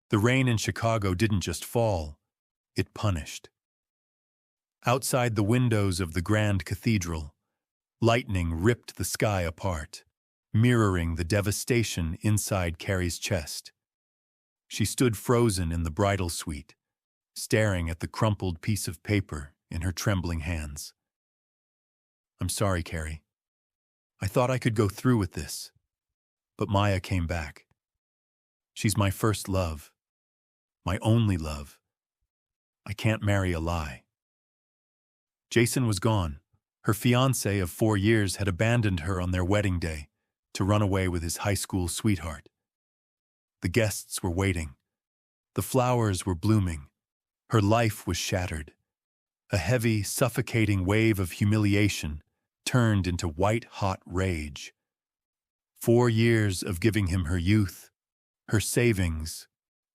The rain in Chicago didn't just fall, it punished. Outside the windows of the Grand Cathedral, lightning ripped the sky apart, mirroring the devastation inside Carrie's chest. She stood frozen in the bridal suite, staring at the crumpled piece of paper in her trembling hands. "I'm sorry, Carrie. I thought I could go through with this, but Maya came back. She's my first love, my only love. I can't marry a lie." Jason was gone. Her fiancé of 4 years had abandoned her on their wedding day to run away with his high school sweetheart. The guests were waiting. The flowers were blooming. Her life was shattered. A heavy, suffocating wave of humiliation turned into white-hot rage. 4 years of giving him her youth, her savings,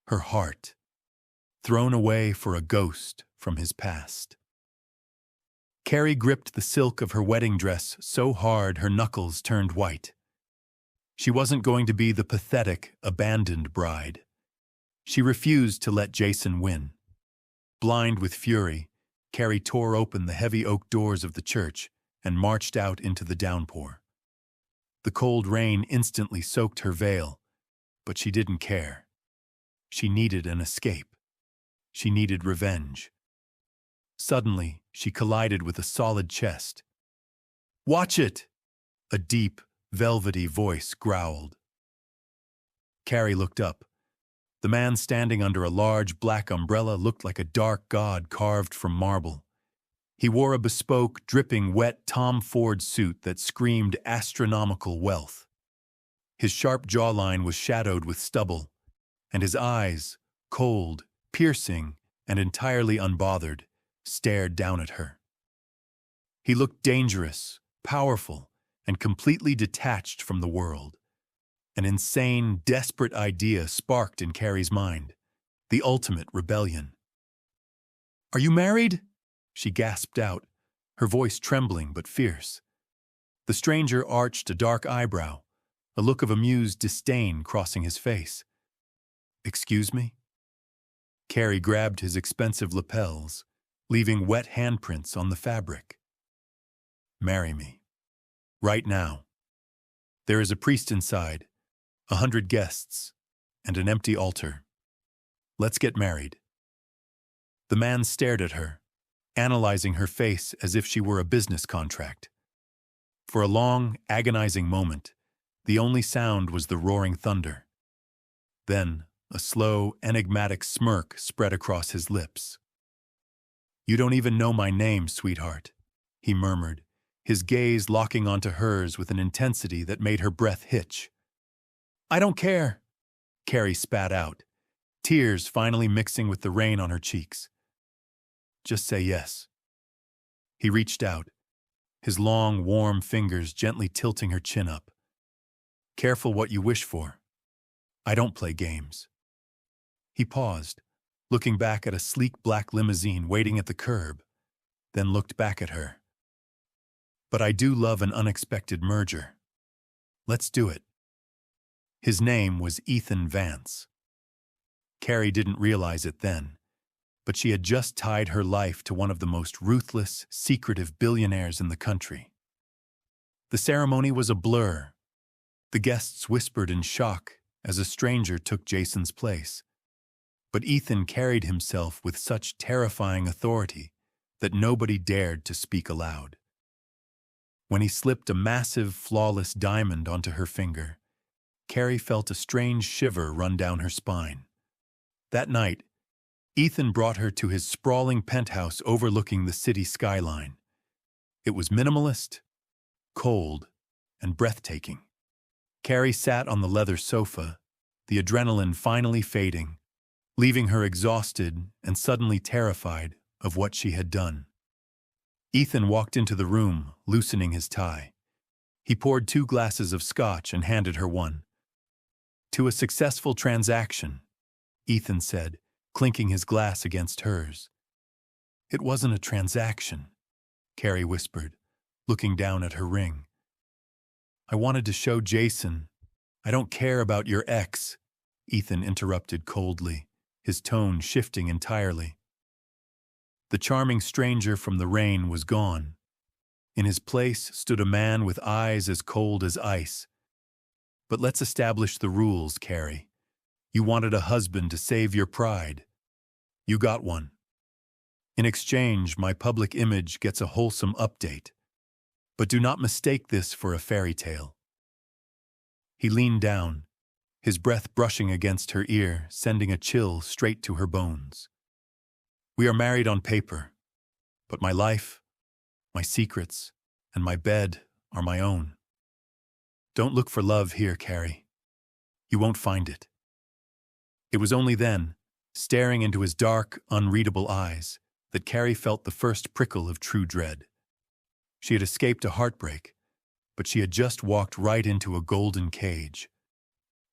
her heart, thrown away for a ghost from his past. Carrie gripped the silk of her wedding dress so hard her knuckles turned white. She wasn't going to be the pathetic, abandoned bride. She refused to let Jason win. Blind with fury, Carrie tore open the heavy oak doors of the church and marched out into the downpour. The cold rain instantly soaked her veil, but she didn't care. She needed an escape. She needed revenge. Suddenly, she collided with a solid chest. "Watch it!" a deep, velvety voice growled. Carrie looked up. The man standing under a large black umbrella looked like a dark god carved from marble. He wore a bespoke, dripping wet Tom Ford suit that screamed astronomical wealth. His sharp jawline was shadowed with stubble, and his eyes, cold, piercing, and entirely unbothered, stared down at her. He looked dangerous, powerful, and completely detached from the world. An insane, desperate idea sparked in Carrie's mind, the ultimate rebellion. "Are you married?" she gasped out, her voice trembling but fierce. The stranger arched a dark eyebrow, a look of amused disdain crossing his face. "Excuse me?" Carrie grabbed his expensive lapels, leaving wet handprints on the fabric. "Marry me. Right now. There is a priest inside, 100 guests, and an empty altar. Let's get married." The man stared at her, analyzing her face as if she were a business contract. For a long, agonizing moment, the only sound was the roaring thunder. Then, a slow, enigmatic smirk spread across his lips. "You don't even know my name, sweetheart," he murmured, his gaze locking onto hers with an intensity that made her breath hitch. "I don't care," Carrie spat out, tears finally mixing with the rain on her cheeks. "Just say yes." He reached out, his long, warm fingers gently tilting her chin up. "Careful what you wish for. I don't play games." He paused, looking back at a sleek black limousine waiting at the curb, then looked back at her. "But I do love an unexpected merger. Let's do it." His name was Ethan Vance. Carrie didn't realize it then, but she had just tied her life to one of the most ruthless, secretive billionaires in the country. The ceremony was a blur. The guests whispered in shock as a stranger took Jason's place. But Ethan carried himself with such terrifying authority that nobody dared to speak aloud. When he slipped a massive, flawless diamond onto her finger, Carrie felt a strange shiver run down her spine. That night, Ethan brought her to his sprawling penthouse overlooking the city skyline. It was minimalist, cold, and breathtaking. Carrie sat on the leather sofa, the adrenaline finally fading, leaving her exhausted and suddenly terrified of what she had done. Ethan walked into the room, loosening his tie. He poured 2 glasses of scotch and handed her one. "To a successful transaction," Ethan said, clinking his glass against hers. "It wasn't a transaction," Carrie whispered, looking down at her ring. "I wanted to show Jason, I don't care about your ex," Ethan interrupted coldly, his tone shifting entirely. The charming stranger from the rain was gone. In his place stood a man with eyes as cold as ice. But let's establish the rules, Carrie. You wanted a husband to save your pride. You got one. In exchange, my public image gets a wholesome update. But do not mistake this for a fairy tale. He leaned down, his breath brushing against her ear, sending a chill straight to her bones. We are married on paper, but my life, my secrets, and my bed are my own. Don't look for love here, Carrie. You won't find it. It was only then, staring into his dark, unreadable eyes, that Carrie felt the first prickle of true dread. She had escaped a heartbreak, but she had just walked right into a golden cage.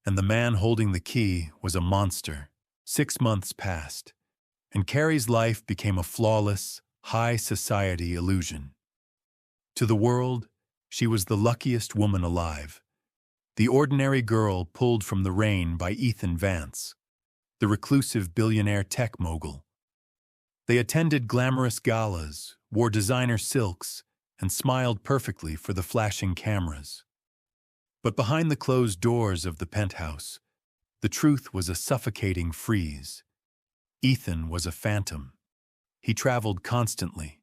And the man holding the key was a monster. 6 months passed, and Carrie's life became a flawless, high society illusion. To the world, she was the luckiest woman alive. The ordinary girl pulled from the rain by Ethan Vance, the reclusive billionaire tech mogul. They attended glamorous galas, wore designer silks, and smiled perfectly for the flashing cameras. But behind the closed doors of the penthouse, the truth was a suffocating freeze. Ethan was a phantom. He traveled constantly,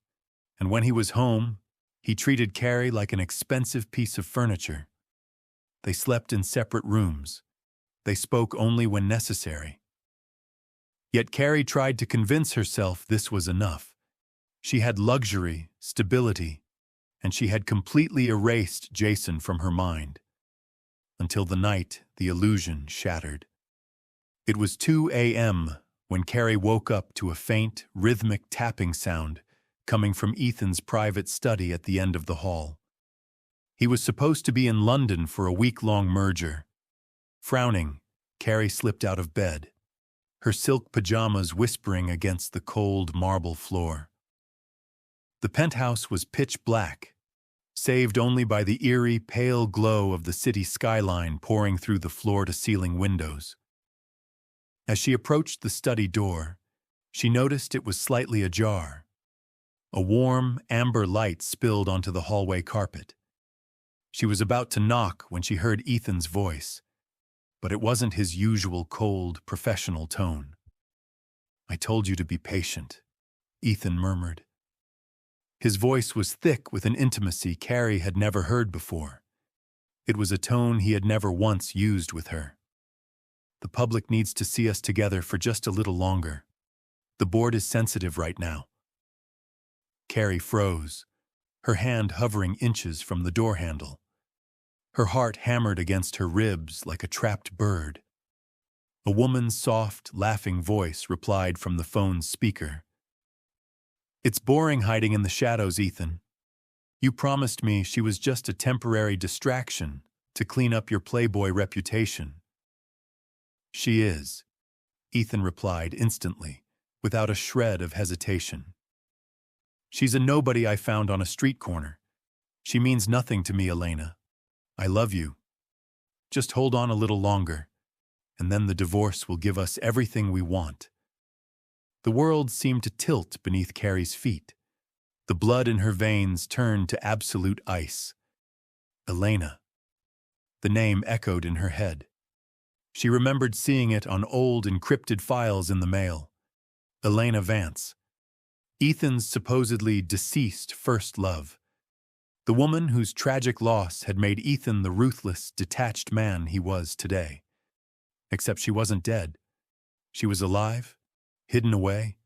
and when he was home, he treated Carrie like an expensive piece of furniture. They slept in separate rooms. They spoke only when necessary. Yet Carrie tried to convince herself this was enough. She had luxury, stability, and she had completely erased Jason from her mind. Until the night the illusion shattered. It was 2 a.m. when Carrie woke up to a faint, rhythmic tapping sound coming from Ethan's private study at the end of the hall. He was supposed to be in London for a week-long merger. Frowning, Carrie slipped out of bed, her silk pajamas whispering against the cold marble floor. The penthouse was pitch black, saved only by the eerie, pale glow of the city skyline pouring through the floor-to-ceiling windows. As she approached the study door, she noticed it was slightly ajar. A warm, amber light spilled onto the hallway carpet. She was about to knock when she heard Ethan's voice, but it wasn't his usual cold, professional tone. "I told you to be patient," Ethan murmured. His voice was thick with an intimacy Carrie had never heard before. It was a tone he had never once used with her. "The public needs to see us together for just a little longer. The board is sensitive right now." Carrie froze, her hand hovering inches from the door handle. Her heart hammered against her ribs like a trapped bird. A woman's soft, laughing voice replied from the phone's speaker. "It's boring hiding in the shadows, Ethan. You promised me she was just a temporary distraction to clean up your Playboy reputation." "She is," Ethan replied instantly, without a shred of hesitation. "She's a nobody I found on a street corner. She means nothing to me, Elena. I love you. Just hold on a little longer, and then the divorce will give us everything we want." The world seemed to tilt beneath Carrie's feet. The blood in her veins turned to absolute ice. Elena. The name echoed in her head. She remembered seeing it on old encrypted files in the mail. Elena Vance. Ethan's supposedly deceased first love. The woman whose tragic loss had made Ethan the ruthless, detached man he was today. Except she wasn't dead. She was alive, hidden away,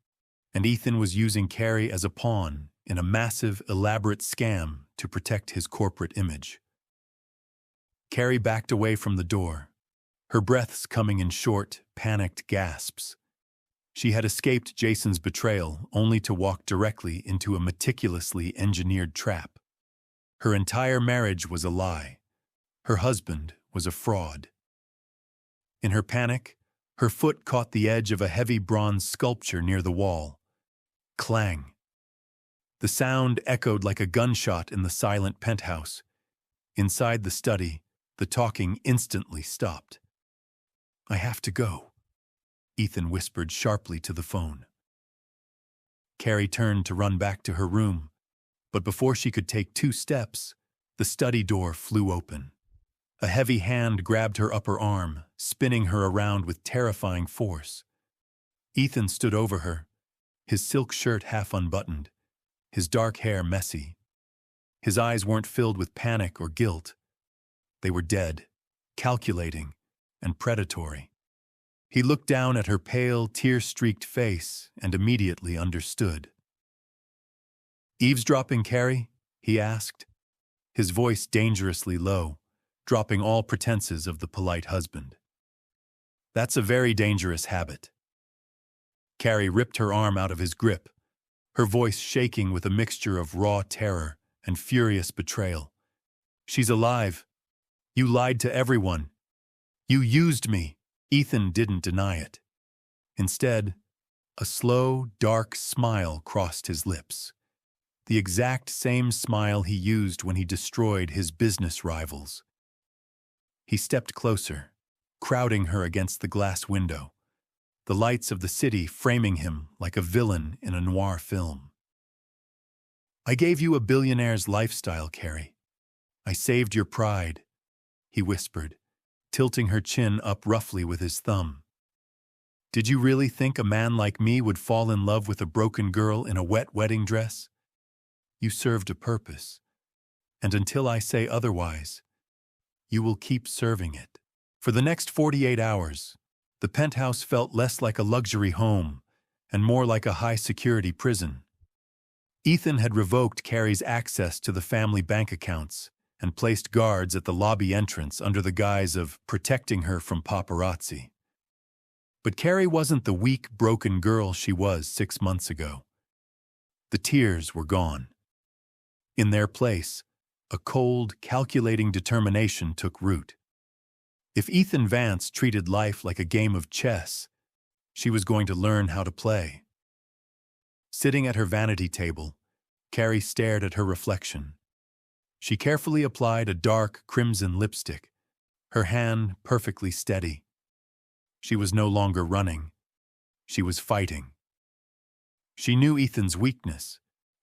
and Ethan was using Carrie as a pawn in a massive, elaborate scam to protect his corporate image. Carrie backed away from the door, her breaths coming in short, panicked gasps. She had escaped Jason's betrayal only to walk directly into a meticulously engineered trap. Her entire marriage was a lie. Her husband was a fraud. In her panic, her foot caught the edge of a heavy bronze sculpture near the wall. Clang. The sound echoed like a gunshot in the silent penthouse. Inside the study, the talking instantly stopped. I have to go, Ethan whispered sharply to the phone. Carrie turned to run back to her room, but before she could take 2 steps, the study door flew open. A heavy hand grabbed her upper arm, spinning her around with terrifying force. Ethan stood over her, his silk shirt half unbuttoned, his dark hair messy. His eyes weren't filled with panic or guilt. They were dead, calculating, and predatory. He looked down at her pale, tear-streaked face and immediately understood. "Eavesdropping, Carrie?" he asked, his voice dangerously low, dropping all pretenses of the polite husband. "That's a very dangerous habit." Carrie ripped her arm out of his grip, her voice shaking with a mixture of raw terror and furious betrayal. "She's alive. You lied to everyone. You used me." Ethan didn't deny it. Instead, a slow, dark smile crossed his lips. The exact same smile he used when he destroyed his business rivals. He stepped closer, crowding her against the glass window, the lights of the city framing him like a villain in a noir film. "I gave you a billionaire's lifestyle, Carrie. I saved your pride," he whispered, tilting her chin up roughly with his thumb. "Did you really think a man like me would fall in love with a broken girl in a wet wedding dress? You served a purpose, and until I say otherwise, you will keep serving it." For the next 48 hours, the penthouse felt less like a luxury home and more like a high-security prison. Ethan had revoked Carrie's access to the family bank accounts and placed guards at the lobby entrance under the guise of protecting her from paparazzi. But Carrie wasn't the weak, broken girl she was 6 months ago. The tears were gone. In their place, a cold, calculating determination took root. If Ethan Vance treated life like a game of chess, she was going to learn how to play. Sitting at her vanity table, Carrie stared at her reflection. She carefully applied a dark crimson lipstick, her hand perfectly steady. She was no longer running. She was fighting. She knew Ethan's weakness,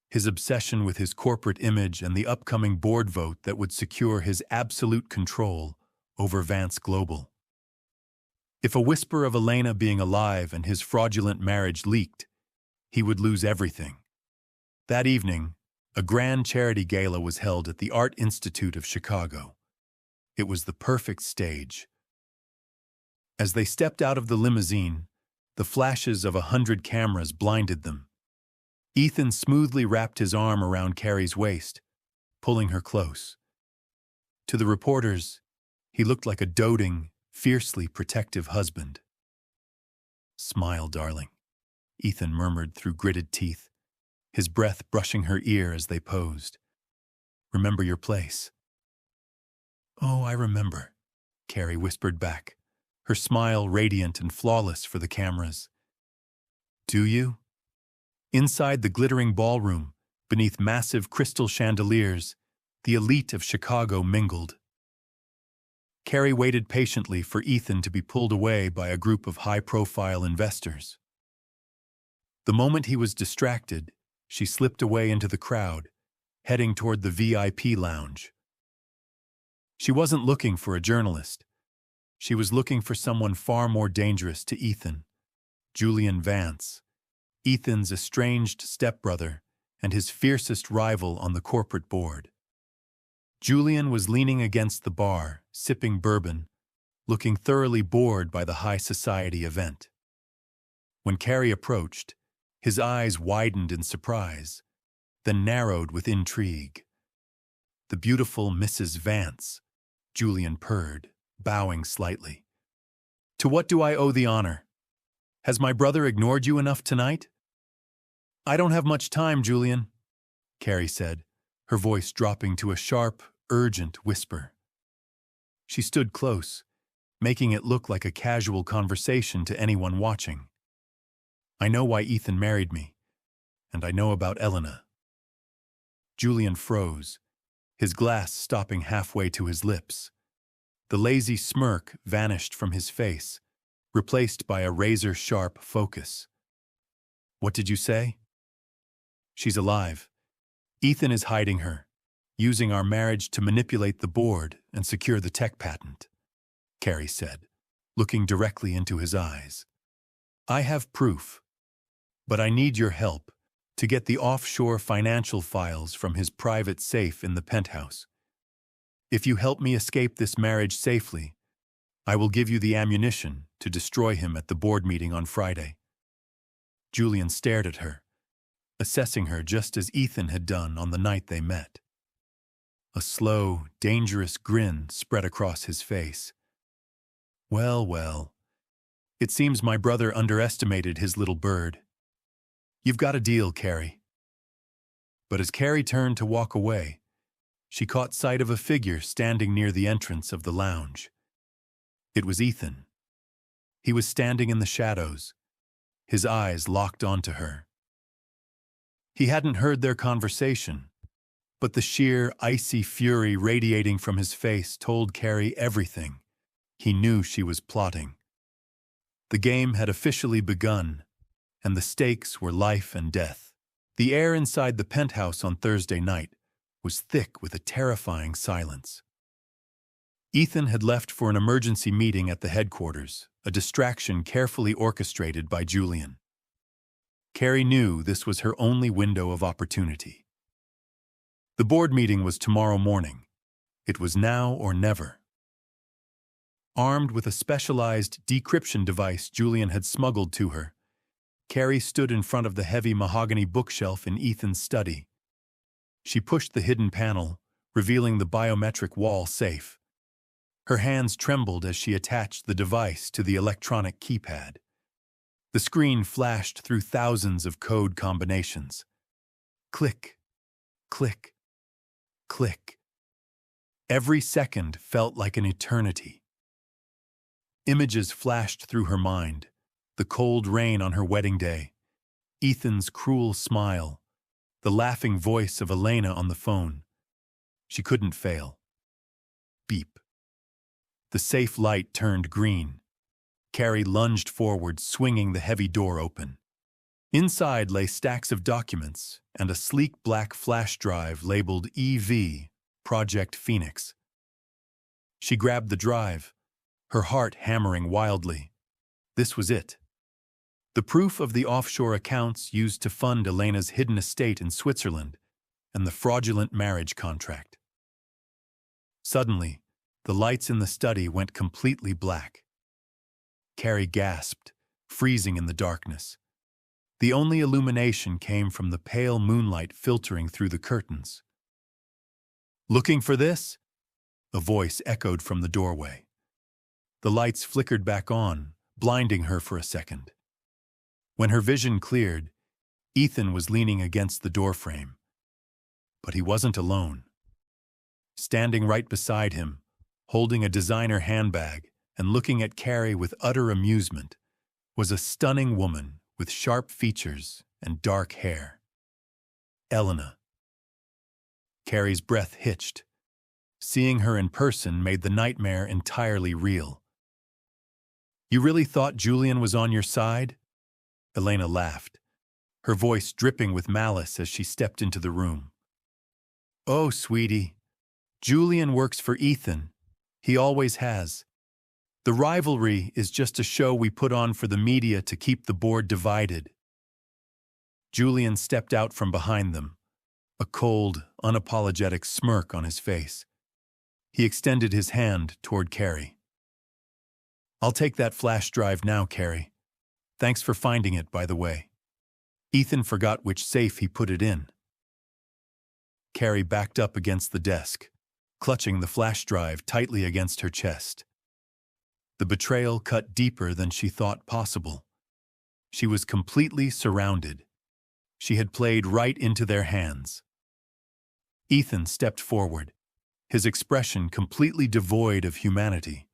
his obsession with his corporate image and the upcoming board vote that would secure his absolute control over Vance Global. If a whisper of Elena being alive and his fraudulent marriage leaked, he would lose everything. That evening, a grand charity gala was held at the Art Institute of Chicago. It was the perfect stage. As they stepped out of the limousine, the flashes of 100 cameras blinded them. Ethan smoothly wrapped his arm around Carrie's waist, pulling her close. To the reporters, he looked like a doting, fiercely protective husband. "Smile, darling," Ethan murmured through gritted teeth, his breath brushing her ear as they posed. "Remember your place." "Oh, I remember," Carrie whispered back, her smile radiant and flawless for the cameras. "Do you?" Inside the glittering ballroom, beneath massive crystal chandeliers, the elite of Chicago mingled. Carrie waited patiently for Ethan to be pulled away by a group of high-profile investors. The moment he was distracted, she slipped away into the crowd, heading toward the VIP lounge. She wasn't looking for a journalist. She was looking for someone far more dangerous to Ethan, Julian Vance, Ethan's estranged stepbrother and his fiercest rival on the corporate board. Julian was leaning against the bar, sipping bourbon, looking thoroughly bored by the high society event. When Carrie approached, his eyes widened in surprise, then narrowed with intrigue. "The beautiful Mrs. Vance," Julian purred, bowing slightly. "To what do I owe the honor? Has my brother ignored you enough tonight?" "I don't have much time, Julian," Carrie said, her voice dropping to a sharp, urgent whisper. She stood close, making it look like a casual conversation to anyone watching. "I know why Ethan married me, and I know about Elena." Julian froze, his glass stopping halfway to his lips. The lazy smirk vanished from his face, replaced by a razor-sharp focus. "What did you say?" "She's alive. Ethan is hiding her, using our marriage to manipulate the board and secure the tech patent," Carrie said, looking directly into his eyes. "I have proof, but I need your help to get the offshore financial files from his private safe in the penthouse. If you help me escape this marriage safely, I will give you the ammunition to destroy him at the board meeting on Friday." Julian stared at her, assessing her just as Ethan had done on the night they met. A slow, dangerous grin spread across his face. "Well, well, it seems my brother underestimated his little bird. You've got a deal, Carrie." But as Carrie turned to walk away, she caught sight of a figure standing near the entrance of the lounge. It was Ethan. He was standing in the shadows, his eyes locked onto her. He hadn't heard their conversation, but the sheer, icy fury radiating from his face told Carrie everything. He knew she was plotting. The game had officially begun, and the stakes were life and death. The air inside the penthouse on Thursday night was thick with a terrifying silence. Ethan had left for an emergency meeting at the headquarters, a distraction carefully orchestrated by Julian. Carrie knew this was her only window of opportunity. The board meeting was tomorrow morning. It was now or never. Armed with a specialized decryption device Julian had smuggled to her, Carrie stood in front of the heavy mahogany bookshelf in Ethan's study. She pushed the hidden panel, revealing the biometric wall safe. Her hands trembled as she attached the device to the electronic keypad. The screen flashed through thousands of code combinations. Click, click, click. Every second felt like an eternity. Images flashed through her mind, the cold rain on her wedding day, Ethan's cruel smile, the laughing voice of Elena on the phone. She couldn't fail. Beep. The safe light turned green. Carrie lunged forward, swinging the heavy door open. Inside lay stacks of documents and a sleek black flash drive labeled EV, Project Phoenix. She grabbed the drive, her heart hammering wildly. This was it. The proof of the offshore accounts used to fund Elena's hidden estate in Switzerland and the fraudulent marriage contract. Suddenly, the lights in the study went completely black. Carrie gasped, freezing in the darkness. The only illumination came from the pale moonlight filtering through the curtains. "Looking for this?" A voice echoed from the doorway. The lights flickered back on, blinding her for a second. When her vision cleared, Ethan was leaning against the doorframe. But he wasn't alone. Standing right beside him, holding a designer handbag and looking at Carrie with utter amusement, was a stunning woman with sharp features and dark hair. Elena. Carrie's breath hitched. Seeing her in person made the nightmare entirely real. "You really thought Julian was on your side?" Elena laughed, her voice dripping with malice as she stepped into the room. "Oh, sweetie, Julian works for Ethan. He always has. The rivalry is just a show we put on for the media to keep the board divided." Julian stepped out from behind them, a cold, unapologetic smirk on his face. He extended his hand toward Carrie. "I'll take that flash drive now, Carrie. Thanks for finding it, by the way." Ethan forgot which safe he put it in. Carrie backed up against the desk, clutching the flash drive tightly against her chest. The betrayal cut deeper than she thought possible. She was completely surrounded. She had played right into their hands. Ethan stepped forward, his expression completely devoid of humanity.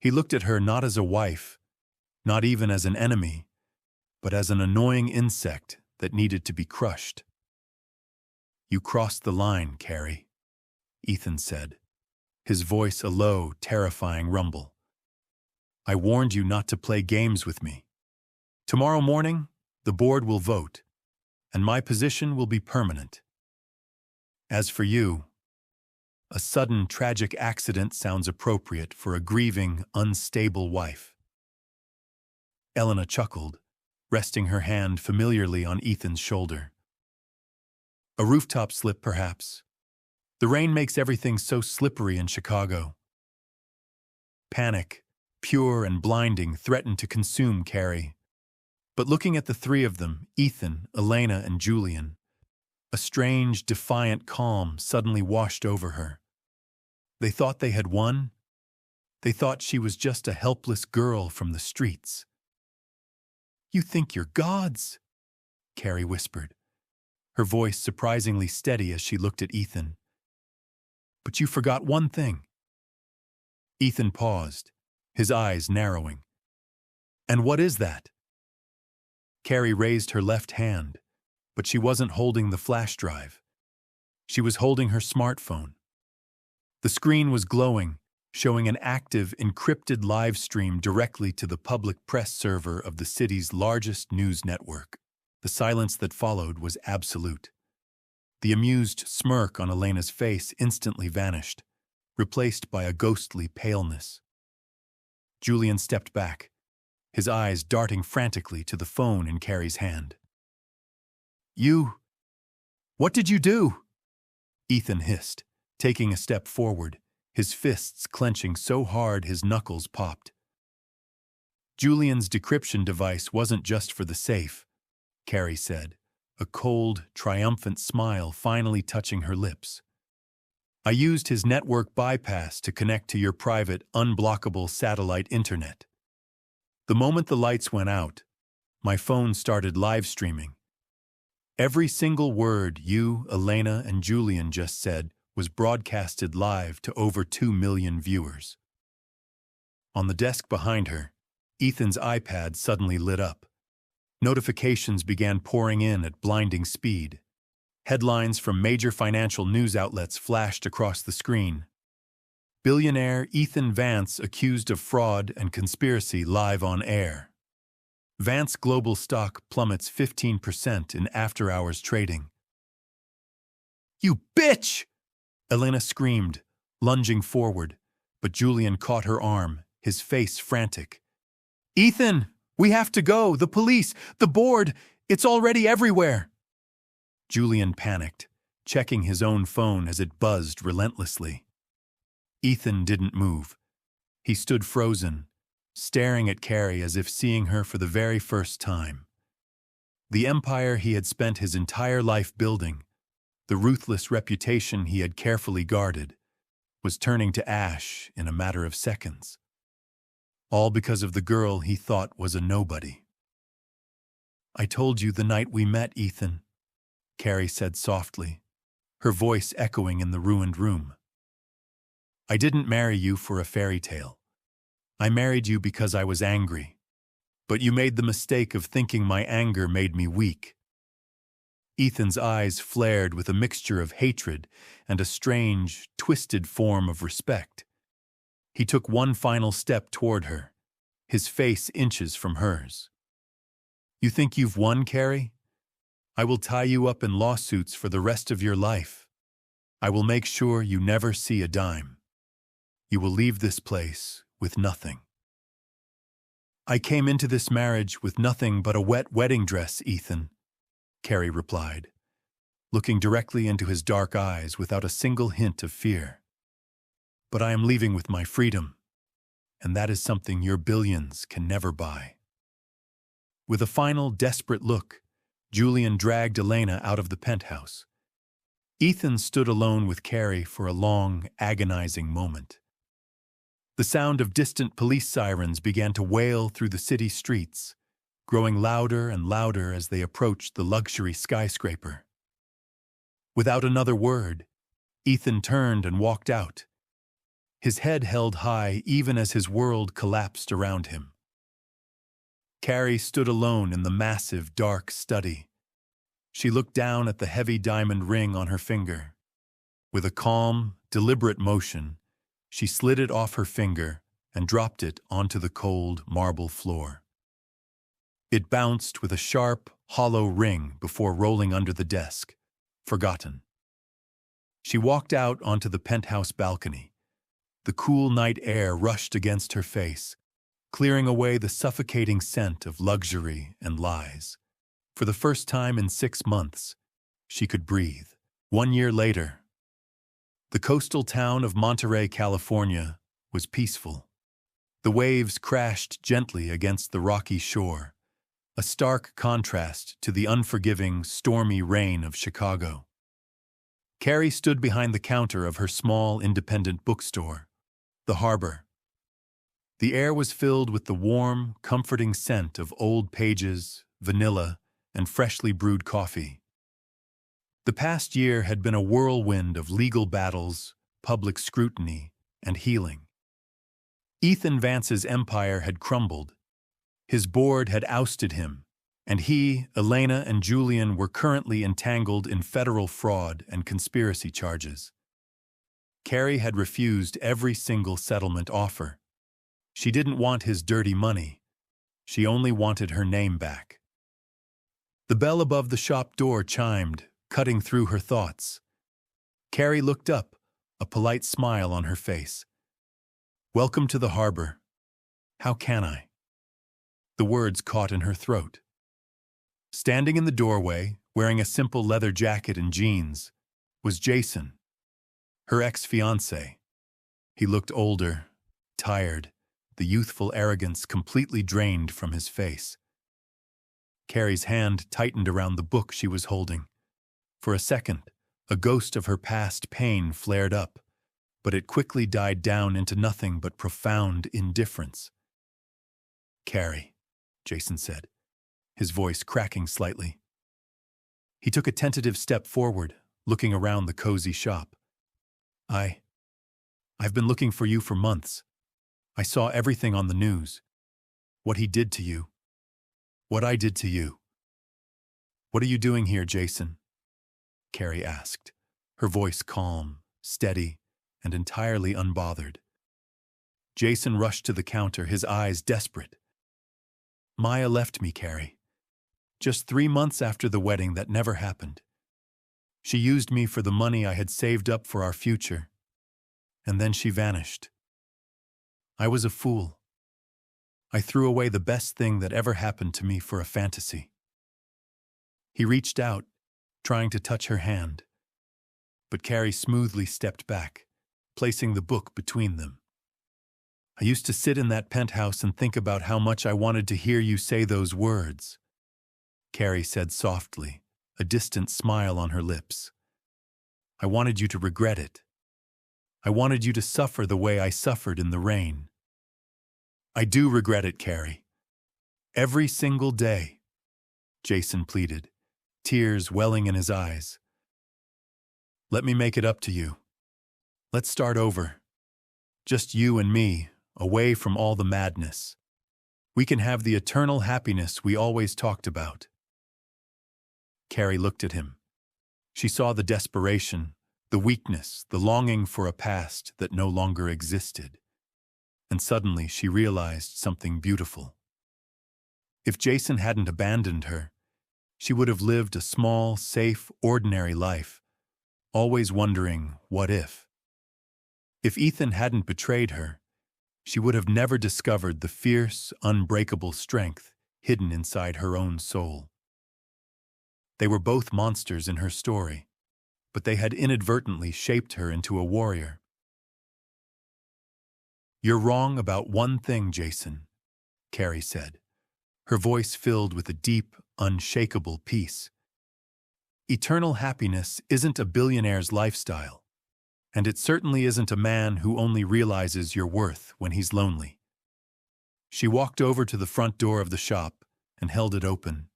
He looked at her not as a wife, not even as an enemy, but as an annoying insect that needed to be crushed. "You crossed the line, Carrie," Ethan said, his voice a low, terrifying rumble. I warned you not to play games with me. Tomorrow morning, the board will vote, and my position will be permanent. As for you, a sudden tragic accident sounds appropriate for a grieving, unstable wife. Elena chuckled, resting her hand familiarly on Ethan's shoulder. A rooftop slip, perhaps. The rain makes everything so slippery in Chicago. Panic, pure and blinding, threatened to consume Carrie. But looking at the three of them, Ethan, Elena, and Julian, a strange, defiant calm suddenly washed over her. They thought they had won. They thought she was just a helpless girl from the streets. "You think you're gods," Carrie whispered, her voice surprisingly steady as she looked at Ethan. "But you forgot one thing." Ethan paused, his eyes narrowing. "And what is that?" Carrie raised her left hand, but she wasn't holding the flash drive. She was holding her smartphone. The screen was glowing, showing an active, encrypted live stream directly to the public press server of the city's largest news network. The silence that followed was absolute. The amused smirk on Elena's face instantly vanished, replaced by a ghostly paleness. Julian stepped back, his eyes darting frantically to the phone in Carrie's hand. What did you do?" Ethan hissed, taking a step forward, his fists clenching so hard his knuckles popped. "Julian's decryption device wasn't just for the safe," Carrie said, a cold, triumphant smile finally touching her lips. "I used his network bypass to connect to your private, unblockable satellite internet. The moment the lights went out, my phone started live streaming. Every single word you, Elena, and Julian just said was broadcasted live to over 2 million viewers." On the desk behind her, Ethan's iPad suddenly lit up. Notifications began pouring in at blinding speed. Headlines from major financial news outlets flashed across the screen. "Billionaire Ethan Vance accused of fraud and conspiracy live on air." "Vance Global stock plummets 15% in after-hours trading." "You bitch!" Elena screamed, lunging forward, but Julian caught her arm, his face frantic. "Ethan, we have to go! The police! The board! It's already everywhere!" Julian panicked, checking his own phone as it buzzed relentlessly. Ethan didn't move. He stood frozen, staring at Carrie as if seeing her for the very first time. The empire he had spent his entire life building, the ruthless reputation he had carefully guarded, was turning to ash in a matter of seconds. All because of the girl he thought was a nobody. "I told you the night we met, Ethan," Carrie said softly, her voice echoing in the ruined room. "I didn't marry you for a fairy tale. I married you because I was angry. But you made the mistake of thinking my anger made me weak." Ethan's eyes flared with a mixture of hatred and a strange, twisted form of respect. He took one final step toward her, his face inches from hers. "You think you've won, Carrie? I will tie you up in lawsuits for the rest of your life. I will make sure you never see a dime. You will leave this place with nothing." "I came into this marriage with nothing but a wet wedding dress, Ethan," Carrie replied, looking directly into his dark eyes without a single hint of fear. "But I am leaving with my freedom, and that is something your billions can never buy." With a final, desperate look, Julian dragged Elena out of the penthouse. Ethan stood alone with Carrie for a long, agonizing moment. The sound of distant police sirens began to wail through the city streets, growing louder and louder as they approached the luxury skyscraper. Without another word, Ethan turned and walked out, his head held high even as his world collapsed around him. Carrie stood alone in the massive, dark study. She looked down at the heavy diamond ring on her finger. With a calm, deliberate motion, she slid it off her finger and dropped it onto the cold marble floor. It bounced with a sharp, hollow ring before rolling under the desk, forgotten. She walked out onto the penthouse balcony. The cool night air rushed against her face, clearing away the suffocating scent of luxury and lies. For the first time in 6 months, she could breathe. 1 year later, the coastal town of Monterey, California, was peaceful. The waves crashed gently against the rocky shore, a stark contrast to the unforgiving, stormy rain of Chicago. Carrie stood behind the counter of her small, independent bookstore, the Harbor. The air was filled with the warm, comforting scent of old pages, vanilla, and freshly brewed coffee. The past year had been a whirlwind of legal battles, public scrutiny, and healing. Ethan Vance's empire had crumbled. His board had ousted him, and he, Elena, and Julian were currently entangled in federal fraud and conspiracy charges. Carrie had refused every single settlement offer. She didn't want his dirty money. She only wanted her name back. The bell above the shop door chimed, cutting through her thoughts. Carrie looked up, a polite smile on her face. "Welcome to the Harbor. How can I?" The words caught in her throat. Standing in the doorway, wearing a simple leather jacket and jeans, was Jason, her ex-fiancé. He looked older, tired, the youthful arrogance completely drained from his face. Carrie's hand tightened around the book she was holding. For a second, a ghost of her past pain flared up, but it quickly died down into nothing but profound indifference. "Carrie," Jason said, his voice cracking slightly. He took a tentative step forward, looking around the cozy shop. I've been looking for you for months. I saw everything on the news. What he did to you. What I did to you. What are you doing here, Jason?" Carrie asked, her voice calm, steady, and entirely unbothered. Jason rushed to the counter, his eyes desperate. "Maya left me, Carrie. Just 3 months after the wedding that never happened. She used me for the money I had saved up for our future. And then she vanished. I was a fool. I threw away the best thing that ever happened to me for a fantasy." He reached out, trying to touch her hand. But Carrie smoothly stepped back, placing the book between them. "I used to sit in that penthouse and think about how much I wanted to hear you say those words," Carrie said softly, a distant smile on her lips. "I wanted you to regret it. I wanted you to suffer the way I suffered in the rain. I do regret it, Carrie. Every single day," Jason pleaded, tears welling in his eyes. "Let me make it up to you. Let's start over. Just you and me, away from all the madness. We can have the eternal happiness we always talked about." Carrie looked at him. She saw the desperation, the weakness, the longing for a past that no longer existed. And suddenly she realized something beautiful. If Jason hadn't abandoned her, she would have lived a small, safe, ordinary life, always wondering, what if? If Ethan hadn't betrayed her, she would have never discovered the fierce, unbreakable strength hidden inside her own soul. They were both monsters in her story, but they had inadvertently shaped her into a warrior. "You're wrong about one thing, Jason," Carrie said, her voice filled with a deep, unshakable peace. "Eternal happiness isn't a billionaire's lifestyle, and it certainly isn't a man who only realizes your worth when he's lonely." She walked over to the front door of the shop and held it open.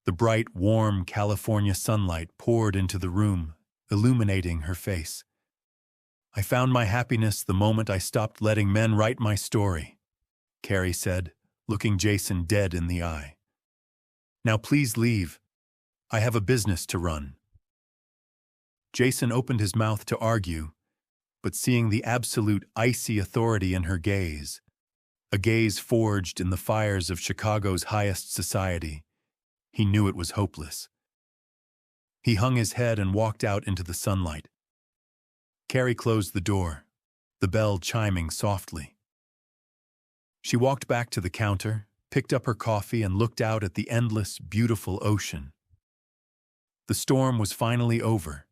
The bright, warm California sunlight poured into the room, illuminating her face. "I found my happiness the moment I stopped letting men write my story," Carrie said, looking Jason dead in the eye. "Now please leave. I have a business to run." Jason opened his mouth to argue, but seeing the absolute icy authority in her gaze, a gaze forged in the fires of Chicago's highest society, he knew it was hopeless. He hung his head and walked out into the sunlight. Carrie closed the door, the bell chiming softly. She walked back to the counter, picked up her coffee, and looked out at the endless, beautiful ocean. The storm was finally over.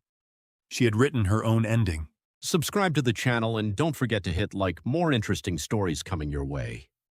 She had written her own ending. Subscribe to the channel and don't forget to hit like. More interesting stories coming your way.